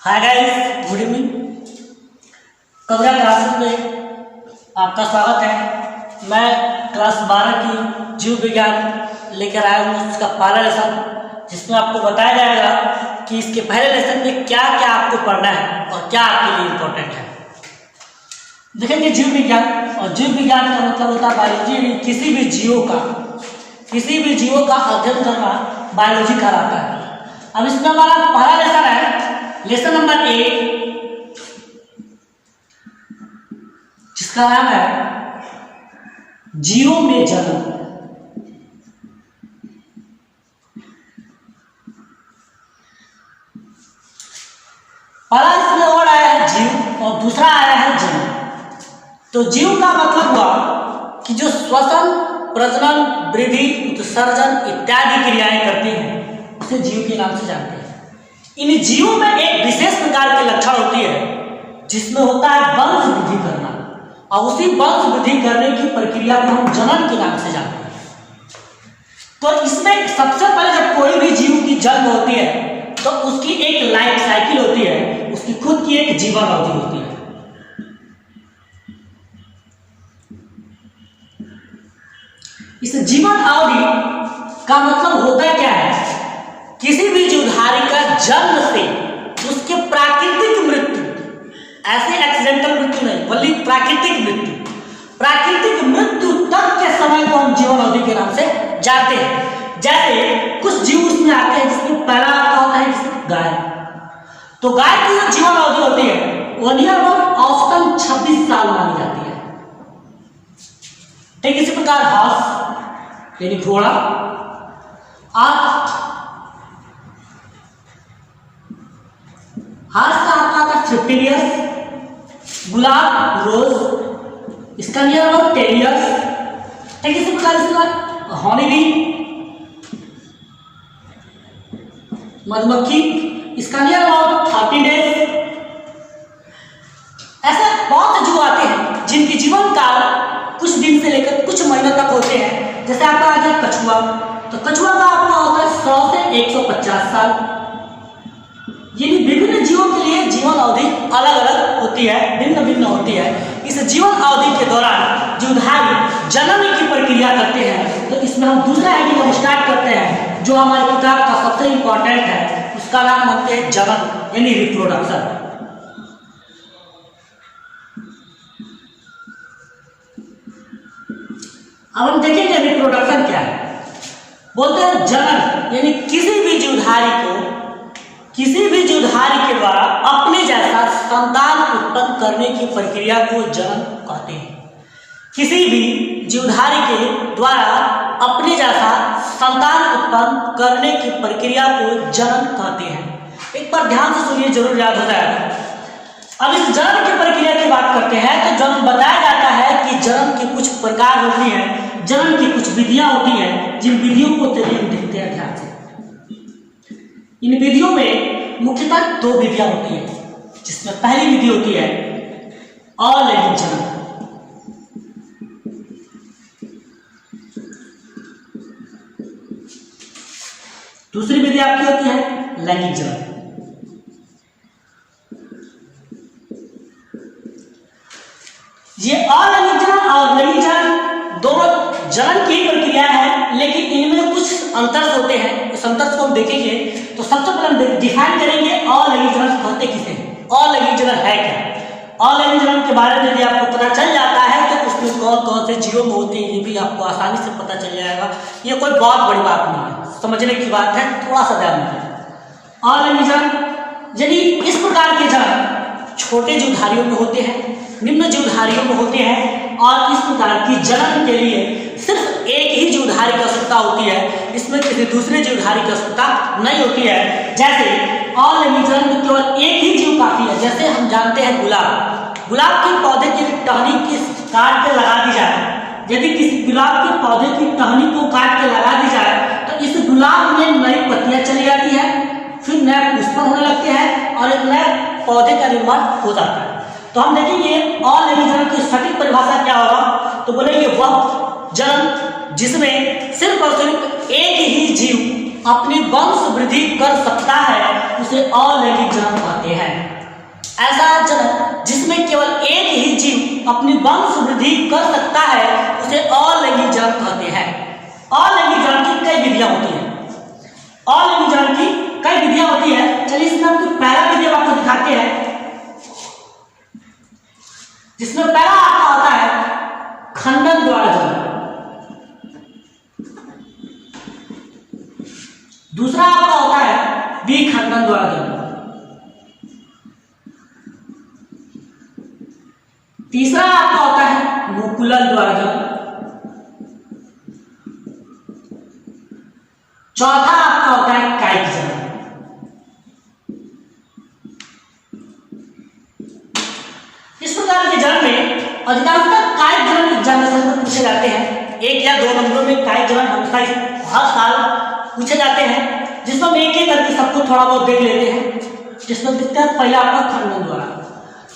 हाय guys, good evening. Kavita classes में आपका स्वागत है। मैं क्लास 12 की जीव विज्ञान लेकर आया हूँ, इसका पहला लेसन, जिसमें आपको बताया जाएगा कि इसके पहले लेसन में क्या क्या आपको पढ़ना है और क्या आपके लिए इम्पोर्टेंट है। देखेंगे जीव विज्ञान, और जीव विज्ञान का मतलब होता है बायोलॉजी। किसी भी जीवों का अध्ययन करना बायोलॉजी कहलाता है। अब इसमें हमारा पहला लेसन है लेसन नंबर 1, जिसका नाम है जीवों में जन्म। पहला इसमें वर्ड आया है जीव और दूसरा आया है जन्म। तो जीव का मतलब हुआ कि जो श्वसन, प्रजनन, वृद्धि, उत्सर्जन इत्यादि क्रियाएं करती हैं, उसे जीव के नाम से जानते हैं। इन जीवों में एक विशेष प्रकार के लक्षण होती है, जिसमें होता है वंश वृद्धि करना, और उसी वंश वृद्धि करने की प्रक्रिया को हम जनन के नाम से जानते हैं। तो इसमें सबसे पहले जब कोई भी जीव की जन्म होती है तो उसकी एक लाइफ साइकिल होती है, उसकी खुद की एक जीवन अवधि होती है। इस जीवन अवधि का मतलब होता क्या है? किसी भी जीवधारी का जन्म से उसके प्राकृतिक मृत्यु, ऐसे एक्सीडेंटल मृत्यु नहीं बल्कि प्राकृतिक मृत्यु तक के समय को हम जीवन अवधि के नाम से जानते हैं। जैसे कुछ जीव उसमें आते हैं, जिसमें पहला आपका होता है गाय। तो गाय की जो जीवन अवधि होती है वो नियरबाउंड औसतन 26 साल मानी जाती है। ठीक इसी प्रकार हंस यानी घोड़ा, हर्ष का आपका आता 15 ईयर्स, गुलाब रोज इसका नियर अबाउट 10 ईयर्स। ठीक इसी प्रकार इसका हॉनी बी मधुमक्खी, इसका नियर अबाउट 30 डेज। ऐसे बहुत से जीव आते हैं जिनकी जीवन काल कुछ दिन से लेकर कुछ महीनों तक होते हैं। जैसे आपका आ गया कछुआ, तो कछुआ का आपका होता है 100 से 150 साल। यानी विभिन्न जीवों के लिए जीवन अवधि अलग अलग होती है, भिन्न भिन्न होती है। इस जीवन अवधि के दौरान जीवधारी जनन की प्रक्रिया करते हैं। तो इसमें हम दूसरा हेडिंग हम स्टार्ट करते हैं, जो हमारे किताब का सबसे इंपॉर्टेंट है, उसका नाम होते हैं जनन यानी रिप्रोडक्शन। अब हम देखेंगे रिप्रोडक्शन क्या है। बोलते हैं जनन यानी किसी भी जीवधारी के द्वारा अपने जैसा संतान उत्पन्न करने की प्रक्रिया को जनन कहते हैं। किसी भी जीवधारी के द्वारा अपने जैसा संतान उत्पन्न करने की प्रक्रिया को जनन कहते हैं। एक बार ध्यान से सुनिए, जरूर याद हो जाएगा। अब इस जनन की प्रक्रिया की बात करते हैं तो जन्म बताया जाता है कि जनन के कुछ प्रकार होती हैं, जनन की कुछ विधियां होती हैं, जिन विधियों को चलिए हम देखते हैं ध्यान से। इन विधियों में मुख्यतः 2 विधियां होती हैं, जिसमें पहली विधि होती है अलैंगिक जनन। दूसरी विधि आपकी होती है लैंगिक जनन। ये अलैंगिक जनन और लैंगिक जनन दोनों जनन की प्रक्रिया है, लेकिन इनमें कुछ अंतर होते हैं। इस अंतर को हम देखेंगे तो सबसे पहले हम डिफाइन करेंगे अलैंगिक जनन कहते किसे हैं, अलैंगिक जनन है क्या। अलैंगिक जनन के बारे में यदि आपको पता चल जाता है तो उसमें कौन कौन से जीवों में होते हैं ये भी आपको आसानी से पता चल जाएगा। ये कोई बहुत बड़ी बात नहीं है, समझने की बात है, थोड़ा सा ध्यान दीजिए। अलैंगिक जनन यदि इस प्रकार के जनन छोटे जीवधारियों में होते हैं, निम्न जीवधारियों में होते हैं, और इस प्रकार की जनन के लिए सिर्फ एक ही जीवधारी की आवश्यकता होती है, इसमें किसी दूसरे जीवधारी की आवश्यकता नहीं होती है। जैसे अलैंगिक जनन में केवल एक ही जीव काफी है। जैसे हम जानते हैं गुलाब के पौधे की टहनी की काट के लगा दी जाए, यदि किसी गुलाब के पौधे की टहनी को काट के लगा दी जाए तो इस गुलाब में नई पत्तियां चली जाती है, फिर नए पुष्प होने लगते हैं और एक नए पौधे का निर्माण हो जाता है। तो हम देखेंगे अलैंगिक जनन की सटीक परिभाषा क्या होगा, तो बोलेंगे वह जनन जिसमें सिर्फ और सिर्फ एक ही जीव अपनी वंश वृद्धि कर सकता है, उसे अलैंगिक जनन कहते हैं। ऐसा जनन जिसमें केवल एक ही जीव अपनी वंश वृद्धि कर सकता है उसे अलैंगिक जनन कहते हैं। अलैंगिक जनन की कई विधियां होती हैं। अलैंगिक जनन की कई विधियां होती है। चलिए इसमें आपको पहला विधि आपको दिखाते हैं, जिसमें पहला आपका होता है खंडन द्वारा जनन, दूसरा आपका होता है विखंडन द्वारा जनन, तीसरा आपका होता है मुकुलन द्वारा जनन, चौथा आपका होता है कायिक जनन। इस प्रकार के जनन में अधिकांशतः कायिक जनन एग्जामिनेशन पूछे जाते हैं। एक या दो नंबरों में कायिक जनन हमेशा हर साल पूछे जाते हैं, जिसमें एक एक करके सबको थोड़ा बहुत देख लेते हैं। जिसमें दिखता है पहला आपका खंडन द्वारा,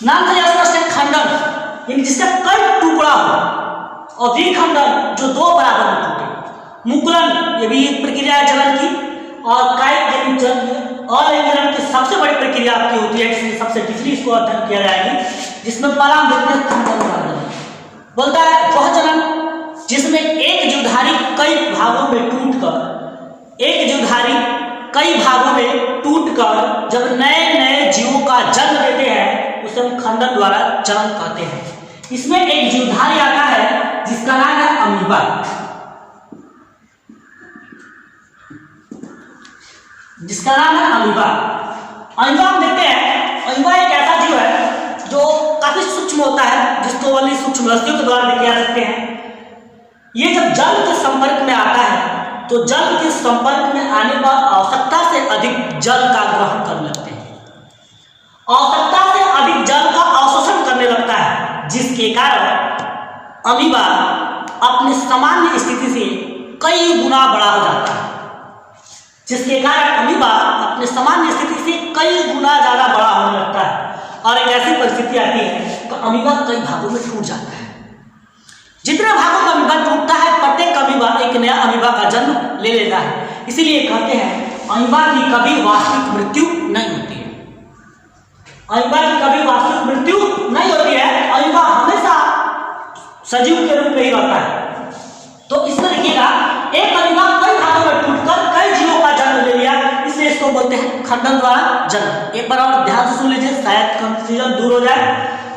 नाम से स्पष्ट है खंडन यानी जिसका कई टुकड़ा हो, और विखंडन जो दो बराबर में टूटे, मुकुलन ये भी एक प्रक्रिया है जनन की, और कायिक यानी अलैंगिक जनन की सबसे बड़ी प्रक्रिया आपकी होती है, जिसमें सबसे डिफरी इसको अध्ययन किया जाएगी, जिसमें पहला हम देखते हैं खंडन द्वारा। बोलता है वह जनन जिसमें एक जीवधारी कई भागों में टूटकर जब नए नए जीवों का जन्म देते हैं उसे हम खंडन द्वारा जनन कहते हैं। इसमें एक जीवधारी आता है जिसका नाम है अमीबा। अमीबा हम देखते हैं, अमीबा एक ऐसा जीव है जो काफी सूक्ष्म होता है, जिसको वाली सूक्ष्मरश्मियों के द्वारा देखे जा सकते हैं। ये जब जल के संपर्क में आता है तो जल के संपर्क में आने पर आवश्यकता से अधिक जल का ग्रहण करने लगते हैं, आवश्यकता से अधिक जल का अवशोषण करने लगता है, जिसके कारण अमीबा अपनी सामान्य स्थिति से कई गुना बड़ा हो जाता है। जिसके कारण अमीबा अपने सामान्य स्थिति से कई गुना ज्यादा बड़ा होने लगता है, और एक ऐसी परिस्थिति आती है तो अमीबा कई भागों में टूट जाता है। जितने भागों का अमीबा टूटता है, प्रत्येक अमीबा एक नया अमीबा का जन्म ले लेता है। इसीलिए कहते हैं अमीबा की कभी वास्तविक मृत्यु नहीं होती है। अमीबा की कभी वास्तविक मृत्यु नहीं होती है, अमीबा हमेशा सजीव के रूप में ही रहता है। तो इसमें देखिएगा एक अमीबा कई भागों में टूटकर कई जीवों का जन्म ले लिया, इसलिए इसको बोलते हैं खंडन द्वारा जन्म। एक बार और ध्यान से सुन लीजिए, शायद कंफ्यूजन दूर हो जाए।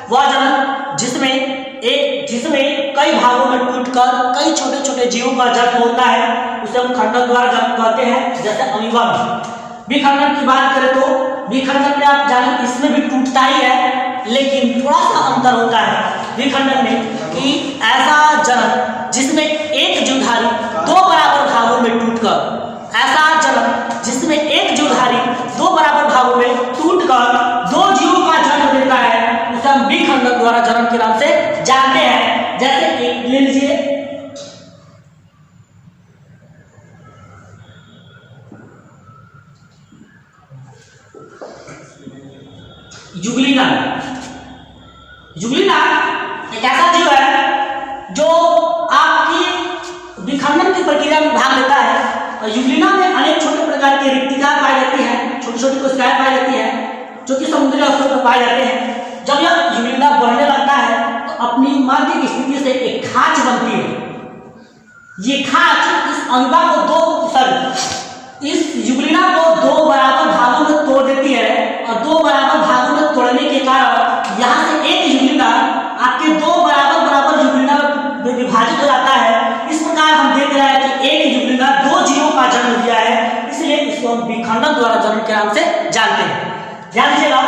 वह जन्म जिसमें कई भागों में टूटकर कई छोटे छोटे जीवों का जन्म होता है उसे हम खंडन द्वारा जन्म कहते हैं। जैसे अमीबा में विखंडन की बात करें तो विखंडन में आप जाने इसमें भी टूटता ही है, लेकिन थोड़ा सा अंतर होता है विखंडन में कि ऐसा जन्म जिसमें एक जीवधारी दो बराबर भागों में टूटकर दो जीवों का जन्म देता है उसे हम विखंडन द्वारा जन्म के नाम से जानते हैं। जैसे एक ले लीजिए जुगलीना। जुगलीना एक ऐसा जीव है जो आपकी विखंडन की प्रक्रिया में भाग लेता है, और जुगलीना में अनेक छोटे प्रकार की रिक्तिकाएं पाई जाती हैं, छोटी छोटी कोशिकाएं पाई जाती हैं जो कि समुद्री स्थल पर पाए जाते हैं। जब यह जुगलीना बढ़ने लगता है तो अपनी माध्यमिक स्थिति से एक खांच बनती है। ये खांच इस अमीबा को इस जुगलीना को दो बराबर भागों में तोड़ देती है, और दो बराबर भागों में तोड़ने के कारण यहाँ से एक जुगलीना आपके दो बराबर जुगलीना में विभाजित हो जाता है। इस प्रकार हम देख रहे हैं कि एक जुगलीना दो जीवों का जन्म दिया है, इसलिए इसको हम विखंडन द्वारा जन्म के नाम से जानते हैं। ध्यान दीजिएगा,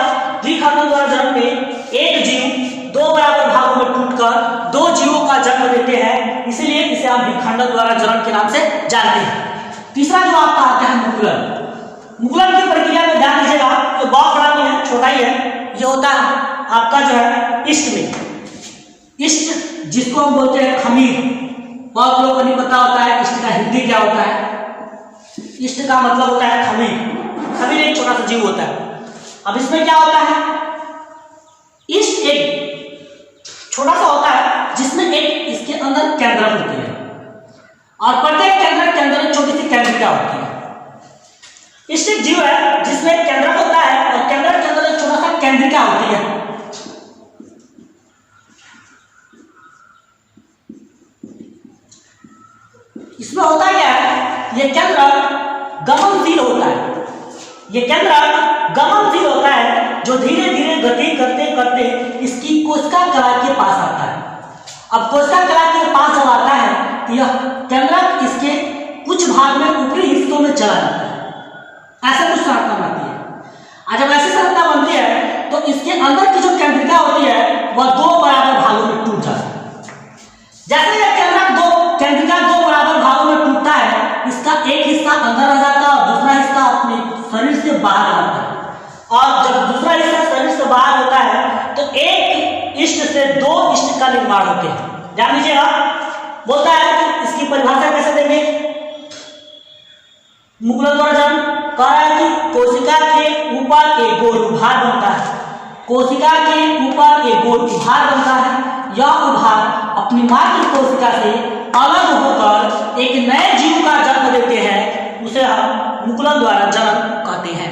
विखंडन द्वारा जन्म में एक जीव दो बराबर भागों में टूटकर दो जीवों का जन्म देते हैं, इसलिए इसे हम विखंडन द्वारा जन्म के नाम से जानते हैं। तीसरा जो आपका आता है मुकुलन। मुकुलन की प्रक्रिया में ध्यान दीजिएगा, ये बहुत बड़ा नहीं है, छोटा ही है। ये होता है आपका जो है इष्ट में, इष्ट जिसको हम बोलते हैं खमीर। बहुत लोगों को नहीं पता होता है इष्ट का हिंदी क्या होता है। इष्ट का मतलब होता है खमीर। खमीर एक छोटा सा जीव होता है। अब इसमें क्या होता है, इष्ट एक छोटा सा होता है जिसमें एक इसके अंदर केंद्रक होती है, और प्रत्येक केंद्रक के अंदर एक छोटी सी केंद्रिका होती है। इष्ट एक जीव है जिसमें केंद्रक होता है केंद्रिका होती है। इसमें होता क्या है, ये केंद्र गमनशील होता है, ये केंद्र गमनशील होता है, जो धीरे धीरे गति करते करते इसकी कोशिका कला के पास आता है। अब कोशिका कला के पास जब आता है तो यह केंद्रक इसके कुछ भाग में ऊपरी हिस्सों में चला जाता है, ऐसा कुछ संरचना बनती है। और जब ऐसी संरचना बनती है तो इसके अंदर की जो केंद्रिका होती है वह दो बराबर भागों में टूट जाती है। जैसे यह केंद्रिका दो बराबर भागों में टूटता है, इसका एक हिस्सा अंदर रह जाता है और दूसरा हिस्सा अपने शरीर से बाहर आता है। और जब दूसरा हिस्सा शरीर से बाहर होता है तो एक इष्ट से दो इष्ट का निर्माण होते हैं। जान लीजिएगा, बोलता है कि इसकी परिभाषा कैसे देंगे, मुकुलद्वारजन कह रहा है कि कोशिका के ऊपर एक गोल उभार बनता है, कोशिका के ऊपर एक गोल उभार बनता है। यह उभार अपनी मातृ कोशिका से अलग होकर एक नए जीव का जन्म देते हैं, उसे हम मुकुलन द्वारा जन्म कहते हैं।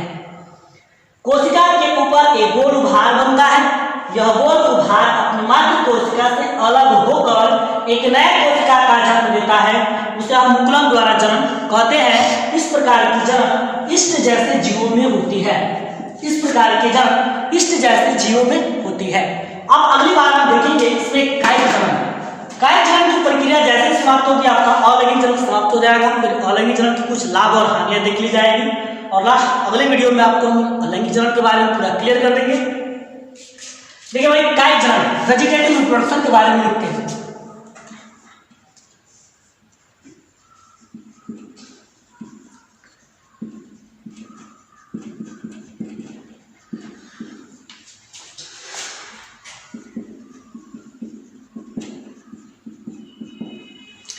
कोशिका के ऊपर एक गोल उभार बनता है, यह गोल उभार अपनी मातृ कोशिका से अलग होकर एक नए कोशिका का जन्म देता है, उसे हम मुकुलन द्वारा जन्म कहते हैं। इस प्रकार की जन्म इष्ट जैसे जीवों में होती है, इस प्रकार की जन्म इष्ट जैसे जीवों में होती है। अब अगली बार हम देखेंगे इसमें कायिक जन्म। कायिक जन्म की प्रक्रिया जैसे समाप्त होगी आपका अलैंगिक जन्म समाप्त हो जाएगा, फिर अलैंगिक जन्म की कुछ लाभ और हानियां देख ली जाएगी और लास्ट अगले वीडियो में आपको हम अलैंगिक जन्म के बारे में पूरा क्लियर कर देंगे। देखिए भाई, कायिक जन्म वेजिटेटिव रिप्रोडक्शन के बारे में लिखते हैं।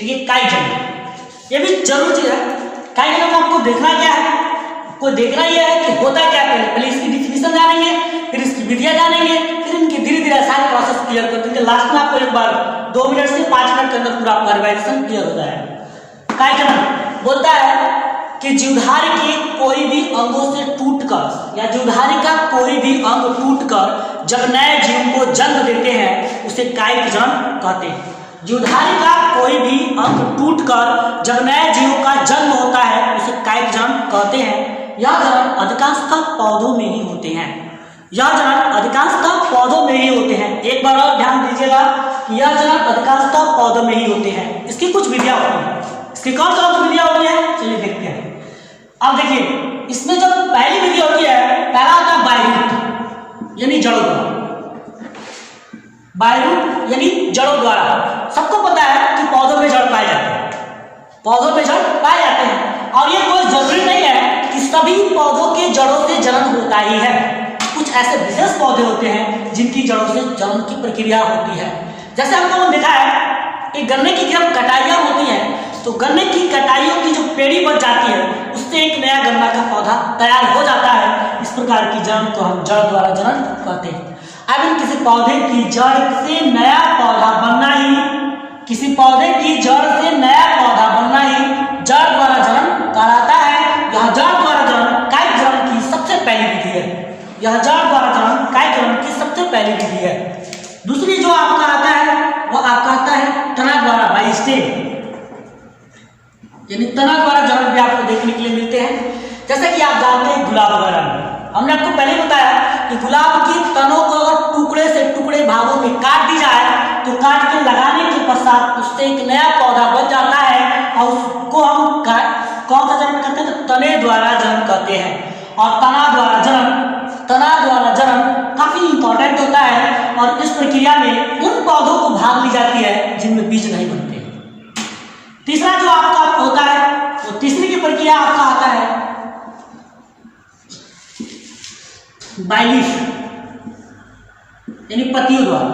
ये कायिक जन्म ये भी जरूर चीज है। कायिक जन्म में आपको देखना क्या है, आपको देखना यह है कि होता क्या है। पहले इसकी डिफिनेशन जानेंगे, फिर इसकी विधियां जानेंगे, फिर इनकी धीरे धीरे सारे प्रोसेस क्लियर करते हैं। लास्ट में आपको एक बार 2 मिनट से 5 मिनट के अंदर पूरा आपका रिवाइजेशन क्लियर हो जाएगा। कायिक जन्म बोलता है कि जीवधारी के कोई भी अंगों से टूटकर या जीवधारी का कोई भी अंग टूटकर जब नए जीव को जन्म देते हैं उसे कायिक जन्म कहते हैं। जीवधारी का कोई भी अंग टूटकर जब नए जीव का जन्म होता है उसे कायिक जन्म कहते हैं। यह जन्म अधिकांशतः पौधों में ही होते हैं, यह जन्म अधिकांशतः पौधों में ही होते हैं। एक बार और ध्यान दीजिएगा कि यह जन्म अधिकांशतः पौधों में ही होते हैं। इसकी कुछ विधियां होती हैं, इसकी कौन कौन सी विधियां होती हैं चलिए देखते हैं। अब देखिए, इसमें जब पहली विधि होती है, पहला होता है बायरूट यानी जड़ों द्वारा, बायरूट यानी जड़ों द्वारा। सबको पता है कि पौधों में जड़ पाए जाते हैं, पौधों में जड़ पाए जाते हैं और ये कोई जरूरी नहीं है कि सभी पौधों के जड़ों से जन्म होता ही है। कुछ ऐसे विशेष पौधे होते हैं जिनकी जड़ों से जन्म की प्रक्रिया होती है। जैसे हम लोगों ने देखा है कि गन्ने की जब कटाइयां होती हैं तो गन्ने की कटाइयों की जो पेड़ी बच जाती है उससे एक नया गन्ना का पौधा तैयार हो जाता है। इस प्रकार की जन्म को हम जड़ द्वारा जन्म कहते हैं। अब किसी पौधे की जड़ से नया पौधा बनना ही, किसी पौधे की जड़ से नया पौधा बनना ही जड़ द्वारा जन्म कहलाता है। यह जड़ द्वारा जन्म कायिक जन्म की सबसे पहली विधि है, यह जड़ द्वारा जन्म कायिक जन्म की सबसे पहली विधि है। दूसरी जो आपका आता है वह आपका आता है तना द्वारा बाई स्टेम, यानी तना द्वारा जन्म भी आपको देखने के लिए मिलते हैं। जैसे कि आप जानते हैं गुलाब वगैरह में हमने आपको पहले बताया कि गुलाब की तनों को अगर टुकड़े से टुकड़े भागों में काट दी जाए तो काट के लगाने के पश्चात उससे एक नया पौधा बन जाता है और उसको हम कौन सा जन्म कहते हैं, तो तने द्वारा जन्म कहते हैं। और तना द्वारा जन्म काफी इंपॉर्टेंट होता है और इस प्रक्रिया में उन पौधों को भाग ली जाती है जिनमें बीज नहीं बनते। तीसरा जो आपका होता है तो तीसरी की प्रक्रिया आपका आता है बाइलीफ यानी पत्तियों द्वारा।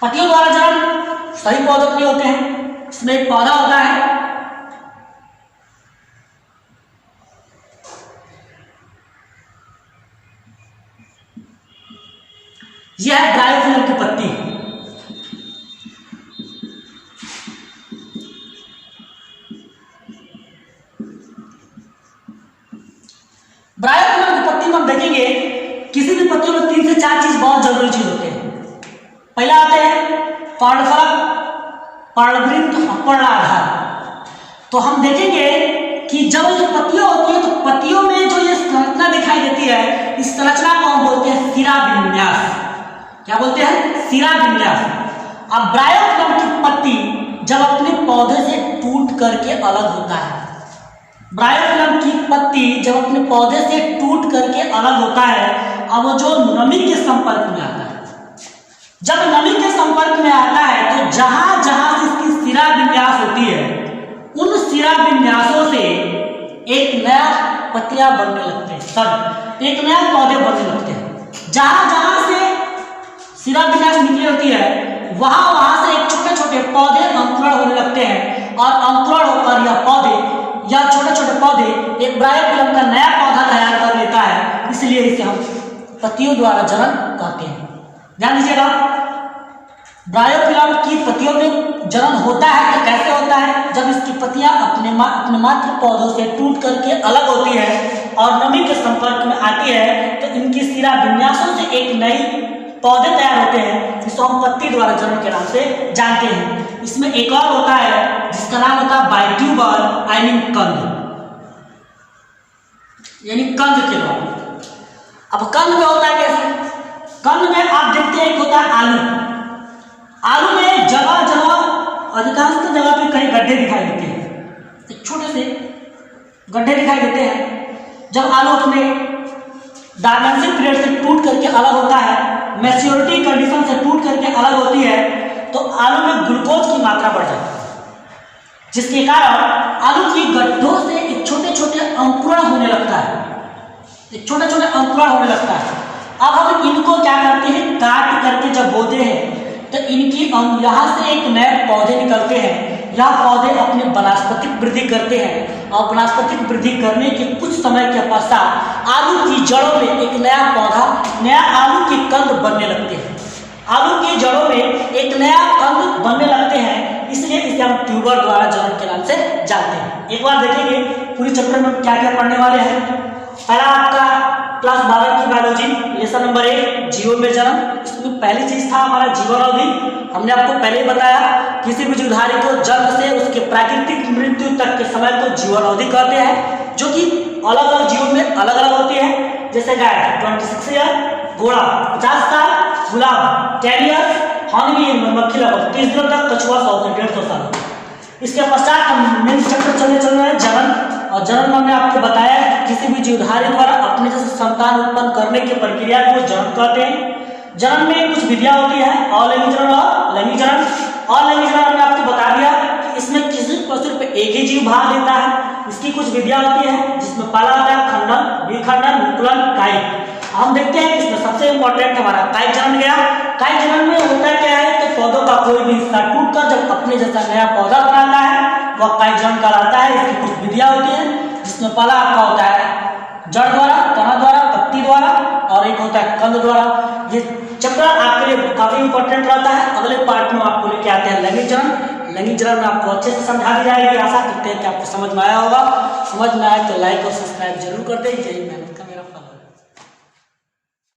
पत्तियों द्वारा जन्म सभी पौधों के होते हैं। इसमें एक पौधा होता है यह है ब्रायोफिलम की पत्ती। ब्रायोफिलम की पत्ती में हम देखेंगे किसी भी पत्तियों में 3 से 4 चीज बहुत जरूरी चीज होते हैं। पहला आते हैं पर्णफलक, पर्णवृत्त और पर्णाधार। तो हम देखेंगे कि जब ये पत्तियां होती है तो पत्तियों में जो ये संरचना दिखाई देती है, इस संरचना को हम बोलते हैं शिरा विन्यास। क्या बोलते हैं? शिरा विन्यास। अब ब्रायोफ्लम की पत्ती जब अपने पौधे से टूट करके अलग होता है, ब्रायोफ्लम की पत्ती जब अपने पौधे से टूट करके अलग होता है, अब वो जो नमी के संपर्क में आता है, जब नमी के संपर्क में आता है तो जहां जहां से इसकी शिरा विन्यास होती है, उन शिरा विन्यासों से एक नया पत्तियां बनने लगते हैं, एक नया पौधे बनने लगते हैं। जहां जहां से शिरा विन्यास निकली होती है, वहां वहां से एक छोटे छोटे पौधे अंकुरण होने लगते हैं, और अंकुरण होकर यह पौधे या छोटे छोटे पौधे एक ब्रायोफ्लम का नया पौधा तैयार कर लेता है। इसलिए इसे हम पत्तियों द्वारा जनन कहते हैं। ध्यान दीजिएगा, ब्रायोफ्लम की पत्तियों में जनन होता है तो कैसे होता है? जब इसकी पत्तियां अपने मात्र पौधों से टूट करके अलग होती है और नमी के संपर्क में आती है, तो इनकी शिरा विन्यासों से एक नई पौधे तैयार होते हैं, जिसको हम पत्ती द्वारा जनन के नाम से जानते हैं। इसमें एक और होता है जिसका नाम होता है बाइट्यूबर, आई मीन कंद, यानी कंद के द्वारा। अब कंद में होता है कैसे? कंद में आप देखते हैं एक होता है आलू। आलू में जगह जगह अधिकांश जगह पे कई गड्ढे दिखाई देते हैं, एक छोटे से गड्ढे दिखाई देते हैं। जब आलू अपने डायमेंशन पीरियड से टूट करके अलग होता है, मैच्योरिटी कंडीशन से टूट करके अलग होती है, तो आलू में ग्लूकोज की मात्रा बढ़ जाती है, जिसके कारण आलू की गड्ढों से एक छोटे छोटे अंकुरण होने लगता है, एक छोटे छोटे अंकुरण होने लगता है। अब हम इनको क्या करते हैं, काट करके जब बोते हैं तो इनकी यहाँ से एक नए पौधे निकलते हैं। यह पौधे अपने वनस्पतिक वृद्धि करते हैं, और वनस्पतिक वृद्धि करने के कुछ समय के पश्चात आलू की जड़ों में एक नया पौधा, नया आलू के कंद बनने लगते हैं। आलू की जड़ों में एक नया कंद बनने लगते हैं, इसलिए इसे हम ट्यूबर द्वारा जनन के नाम से जानते हैं। एक बार देखेंगे पूरी चैप्टर में क्या क्या पढ़ने वाले हैं। पहला आपका क्लास 12 की बायोलॉजी लेसन नंबर 1 जीवों में जन्म। इसमें पहली चीज था हमारा जीवन अवधि। हमने आपको पहले ही बताया किसी भी जीवधारी को जन्म से उसके प्राकृतिक मृत्यु तक के समय को जीवन अवधि कहते हैं, जो कि अलग अलग जीवों में अलग अलग होती है। जैसे गाय 26 ईयर, घोड़ा 50 साल, गुलाब 10 ईयर्स, हानि मधुमक्खी लगभग 30 दिनों तक, कछुआ 100 से 150 साल। इसके पश्चात हम मेन चैप्टर चल रहे हैं जनन। और जनन में हमने आपको बताया किसी भी जीवधारी द्वारा अपने जैसे संतान उत्पन्न करने की प्रक्रिया को जनन कहते हैं। जनन में कुछ विधियां होती है, अलैंगिक जनन और लैंगिक जनन। अलैंगिक जनन हमने आपको बता दिया कि इसमें किसी को सिर्फ एक ही जीव भाग लेता है। इसकी कुछ विधियां होती है, जिसमें पहला होता है खंडन, विखंडन, मुकुलन, कायिक। हम देखते हैं इसमें सबसे इंपॉर्टेंट हमारा कायिक जनन गया। कायिक जनन में होता क्या है कि पौधों का कोई भी हिस्सा टूटकर जब अपने जैसा नया पौधा बनाता है, वह कायिक जनन कहलाता है। इसकी कुछ विधियां होती है, जिसमें पहला आपका होता है जड़ द्वारा, तना द्वारा, पत्ती द्वारा, और एक होता है कंद द्वारा। ये चैप्टर आपके लिए काफी इंपॉर्टेंट रहता है। अगले पार्ट में आपको लेके आते हैं लैंगिक जनन। लैंगिक जनन में आपको अच्छे से समझा दी जाएगी। आशा करते हैं कि आपको समझ में आया होगा। समझ में आए तो लाइक और सब्सक्राइब जरूर कर दें। जय हिंद।